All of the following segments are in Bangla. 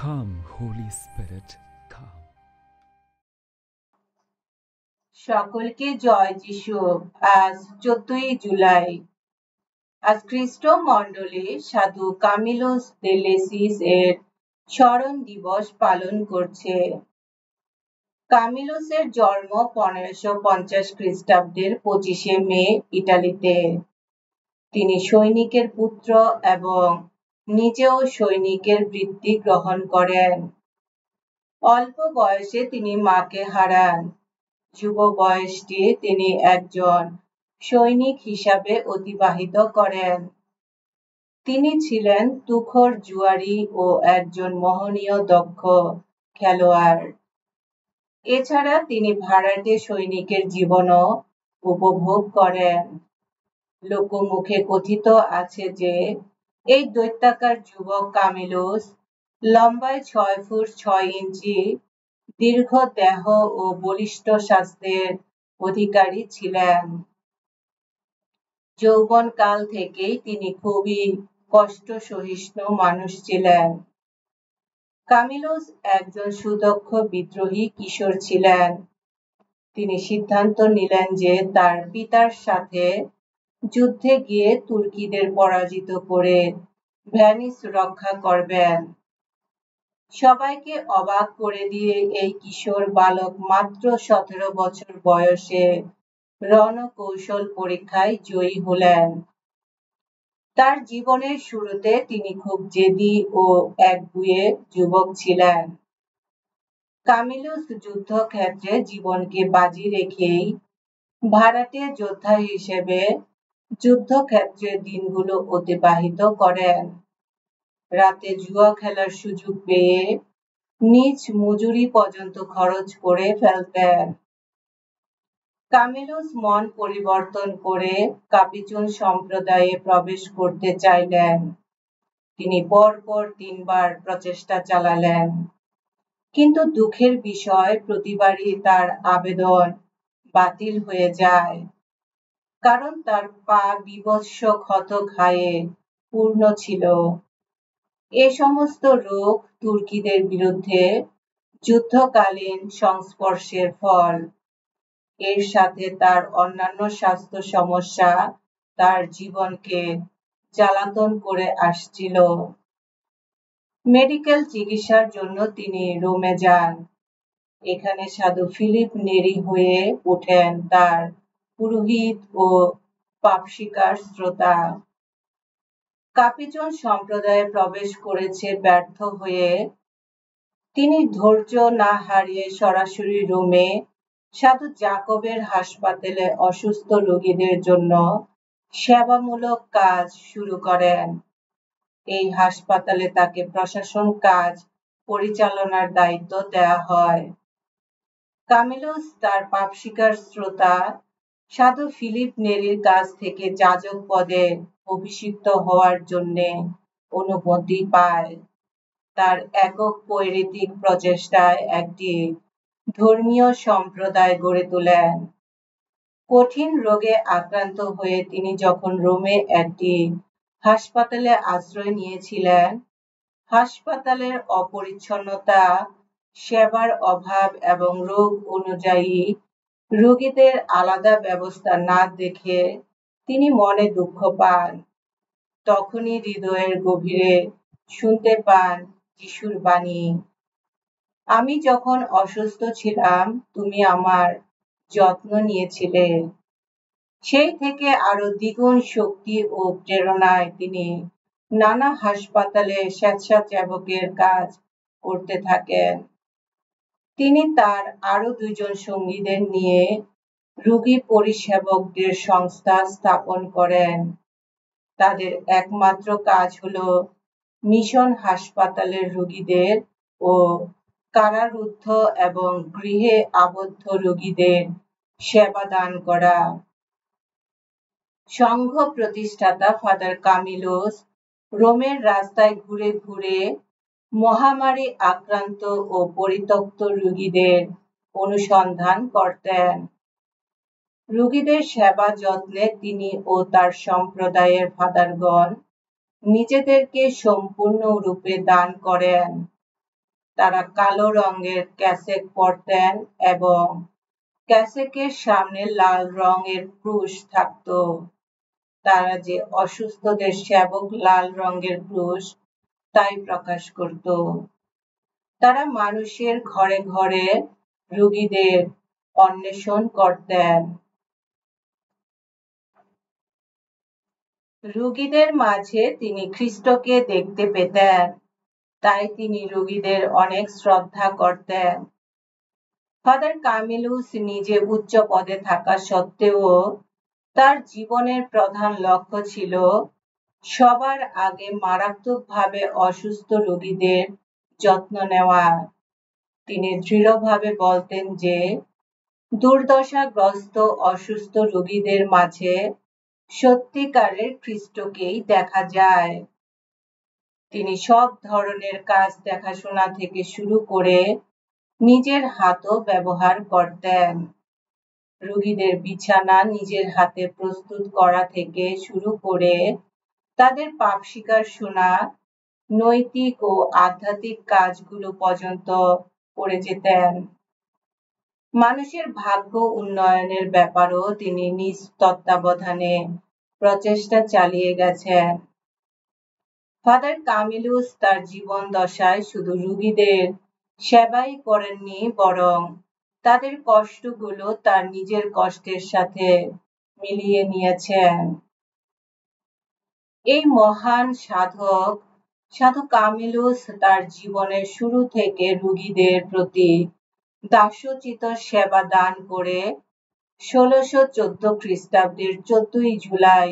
Come, Holy Spirit, come. সকলকে জয় যিশু। আজ 14ই জুলাই। আজ খ্রিস্ট মণ্ডলী সাধু কামিলোস দে লেসিস এর স্মরণ দিবস পালন করছে। কামিলোসের জন্ম 1550 খ্রিস্টাব্দের 25শে মে ইটালিতে। তিনি সৈনিকের পুত্র এবং নিজেও সৈনিকের বৃত্তি গ্রহণ করেন। অল্প বয়সে তিনি মাকে হারান। যুব বয়সটি তিনি একজন সৈনিক হিসাবে অতিবাহিত করেন। তিনি ছিলেন তুখোড় জুয়ারি ও একজন মোহনীয় দক্ষ খেলোয়াড়। এছাড়া তিনি ভাড়াটে সৈনিকের জীবনও উপভোগ করেন। লোকমুখে কথিত আছে যে এই দৈত্যাকার যুবক কামিলোস লম্বায় 6 ফুট 6 ইঞ্চি, দীর্ঘ দেহ ও বলিষ্ঠ স্বাস্থ্যের অধিকারী ছিলেন। যৌবনকাল থেকেই তিনি খুবই কষ্ট সহিষ্ণু মানুষ ছিলেন। কামিলোস একজন সুদক্ষ বিদ্রোহী কিশোর ছিলেন। তিনি সিদ্ধান্ত নিলেন যে তার পিতার সাথে যুদ্ধে গিয়ে তুর্কিদের পরাজিত করে ভেনিস রক্ষা করবেন। সবাইকে অবাক করে দিয়ে এই কিশোর বালক মাত্র 17 বছর বয়সে রণকৌশল পরীক্ষায় জয়ী হলেন। তার জীবনের শুরুতে তিনি খুব জেদি ও একগুঁয়ে যুবক ছিলেন। কামিলোস যুদ্ধক্ষেত্রে জীবনকে বাজি রেখেই ভাড়াটে যোদ্ধা হিসেবে যুদ্ধক্ষেত্রের দিনগুলো অতিবাহিত করেন। রাতে জুয়া খেলার সুযোগ পেয়ে নিজ মজুরি পর্যন্ত খরচ করে ফেলতেন। কামিলোস মন পরিবর্তন করে কাপিচুন সম্প্রদায়ে প্রবেশ করতে চাইলেন। তিনি পরপর 3 বার প্রচেষ্টা চালালেন, কিন্তু দুঃখের বিষয় প্রতিবারই তার আবেদন বাতিল হয়ে যায়, কারণ তার পা বীভৎস ক্ষত ঘায়ে পূর্ণ ছিল। এ সমস্ত রোগ তুর্কিদের বিরুদ্ধে যুদ্ধকালীন সংস্পর্শের ফল। এর সাথে তার অন্যান্য স্বাস্থ্য সমস্যা তার জীবনকে জ্বালাতন করে আসছিল। মেডিকেল চিকিৎসার জন্য তিনি রোমে যান। এখানে সাধু ফিলিপ নেরি হয়ে ওঠেন তার পুরোহিত ও পাপস্বীকার শ্রোতা। কাপিচন সম্প্রদায়ে প্রবেশ করেছে ব্যর্থ হয়ে তিনি ধৈর্য না হারিয়ে সরাসরি রোমে সাধু জাকবের হাসপাতালে অসুস্থ রোগীদের জন্য সেবামূলক কাজ শুরু করেন। এই হাসপাতালে তাকে প্রশাসন কাজ পরিচালনার দায়িত্ব দেয়া হয়। কামিলোস তার পাপস্বীকার শ্রোতা সাধু ফিলিপ নেরির কাছ থেকে যাজক পদে অভিষিক্ত হওয়ার জন্য অনুমতি পায়। তার একক পৈঋতিক প্রচেষ্টায় একটি ধর্মীয় সম্প্রদায় গড়ে তোলেন। কঠিন রোগে আক্রান্ত হয়ে তিনি যখন রোমে একটি হাসপাতালে আশ্রয় নিয়েছিলেন, হাসপাতালের অপরিচ্ছন্নতা, সেবার অভাব এবং রোগ অনুযায়ী রোগীদের আলাদা ব্যবস্থা না দেখে তিনি মনে দুঃখ পান। তখনই হৃদয়ের গভীরে শুনতে পান যিশুর বাণী, আমি যখন অসুস্থ ছিলাম তুমি আমার যত্ন নিয়েছিলে। সেই থেকে আরো দ্বিগুণ শক্তি ও প্রেরণায় তিনি নানা হাসপাতালে স্বেচ্ছাসেবকের কাজ করতে থাকেন। তিনি তার আরো 2 জন সঙ্গীদের নিয়ে রোগী পরিষেবকদের সংস্থা স্থাপন করেন। তাদের একমাত্র কাজ হলো মিশন হাসপাতালের রোগীদের ও কারারুদ্ধ এবং গৃহে আবদ্ধ রোগীদের সেবা দান করা। সংঘ প্রতিষ্ঠাতা ফাদার কামিলোস রোমের রাস্তায় ঘুরে ঘুরে মহামারী আক্রান্ত ও পরিত্যক্ত রোগীদের অনুসন্ধান করতেন। রোগীদের সেবা যত্নে তিনি ও তার সম্প্রদায়ের ফাদারগণ নিজেদেরকে সম্পূর্ণরূপে দান করেন। তারা কালো রঙের ক্যাসেক পরতেন এবং ক্যাসেকের সামনে লাল রঙের ক্রুশ থাকত। তারা যে অসুস্থদের সেবক লাল রঙের ক্রুশ তাই প্রকাশ করত। তারা মানুষের ঘরে ঘরে রোগীদের অন্বেষণ করতেন। রোগীদের মাঝে তিনি খ্রিস্টকে দেখতে পেতেন, তাই তিনি রোগীদের অনেক শ্রদ্ধা করতেন। ফাদার কামিলুস নিজে উচ্চ পদে থাকা সত্ত্বেও তার জীবনের প্রধান লক্ষ্য ছিল সবার আগে মারাত্মকভাবে অসুস্থ রোগীদের যত্ন নেওয়া। তিনি দৃঢ়ভাবে বলতেন যে দুর্দশাগ্রস্ত অসুস্থ রোগীদের মাঝে সত্যিকারের খ্রিস্টকেই দেখা যায়। তিনি সব ধরনের কাজ দেখাশোনা থেকে শুরু করে নিজের হাতও ব্যবহার করতেন। রোগীদের বিছানা নিজের হাতে প্রস্তুত করা থেকে শুরু করে তাদের পাপ স্বীকার শোনা, নৈতিক ও আধ্যাত্মিক কাজগুলো পর্যন্ত করে যেতেন। মানুষের ভাগ্য উন্নয়নের ব্যাপারেও তিনি নিজ তত্ত্বাবধানে প্রচেষ্টা চালিয়ে গেছেন। ফাদার কামিলুস তার জীবন দশায় শুধু রোগীদের সেবাই করেননি, বরং তাদের কষ্টগুলো তার নিজের কষ্টের সাথে মিলিয়ে নিয়েছেন। এই মহান সাধু কামিলুস তার জীবনের শুরু থেকে রোগীদের প্রতি দাসোচিত সেবা দান করে 1614 খ্রিস্টাব্দের 14 জুলাই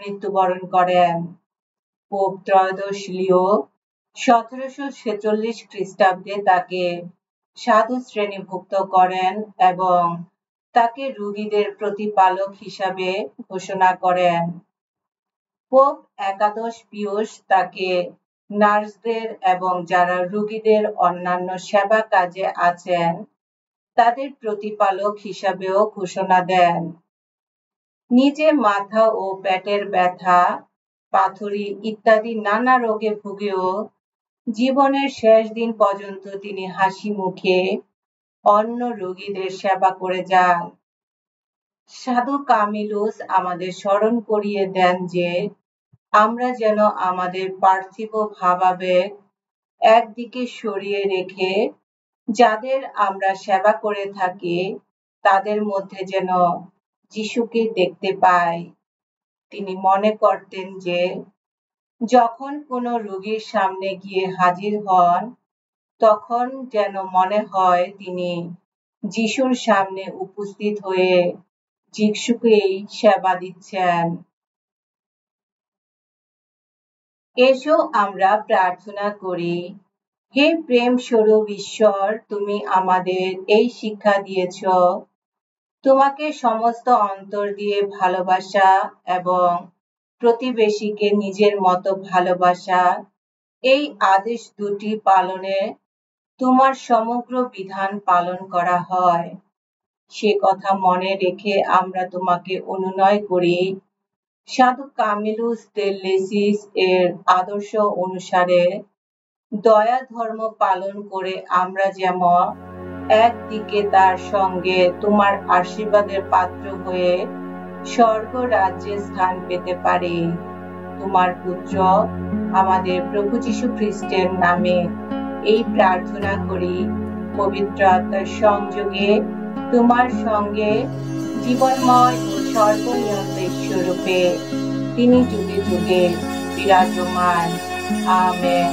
মৃত্যুবরণ করেন। পোপ ত্রয়োদশ লিও 1746 খ্রিস্টাব্দে তাকে সাধু শ্রেণীভুক্ত করেন এবং তাকে রোগীদের প্রতিপালক হিসাবে ঘোষণা করেন। পোপ একাদশ পিউস তাকে নার্সদের এবং যারা রোগীদের অন্যান্য সেবা কাজে আছেন তাদের প্রতিপালক হিসাবেও ঘোষণা দেন। নিজে মাথা ও পেটের ব্যথা, পাথরি ইত্যাদি নানা রোগে ভুগেও জীবনের শেষ দিন পর্যন্ত তিনি হাসি মুখে অন্য রোগীদের সেবা করে যান। সাধু কামিলুস আমাদের স্মরণ করিয়ে দেন যে আমরা যেন আমাদের পার্থিব ভাবাবেগ একদিকে সরিয়ে রেখে যাদের আমরা সেবা করে থাকি তাদের মধ্যে যেন যিশুকে দেখতে পাই। তিনি মনে করতেন যে যখন কোনো রোগীর সামনে গিয়ে হাজির হন তখন যেন মনে হয় তিনি যিশুর সামনে উপস্থিত হয়ে যিশুকেই সেবা দিচ্ছেন। এসো আমরা প্রার্থনা করি। হে প্রেম স্বরূপ ঈশ্বর, তুমি আমাদের এই শিক্ষা দিয়েছ, তোমাকে সমস্ত অন্তর দিয়ে ভালোবাসা এবং প্রতিবেশীকে নিজের মতো ভালোবাসা, এই আদেশ দুটি পালনে তোমার সমগ্র বিধান পালন করা হয়। সে কথা মনে রেখে আমরা তোমাকে অনুনয় করি, সাধু কামিলুস দে লেসিস এর আদর্শ অনুসারে দয়া ধর্ম পালন করে আমরা যেমন একদিকে তার সঙ্গে তোমার আশীর্বাদের পাত্র হয়ে স্বর্গ রাজ্যে স্থান পেতে পারি। তোমার পুত্র আমাদের প্রভু যীশু খ্রিস্টের নামে এই প্রার্থনা করি, পবিত্র আত্মার সংযোগে তোমার সঙ্গে জীবনময় ও সর্বনিয়ন্ত্রণ ঈশ্বররূপে তিনি যুগে যুগে বিরাজমান। আমেন।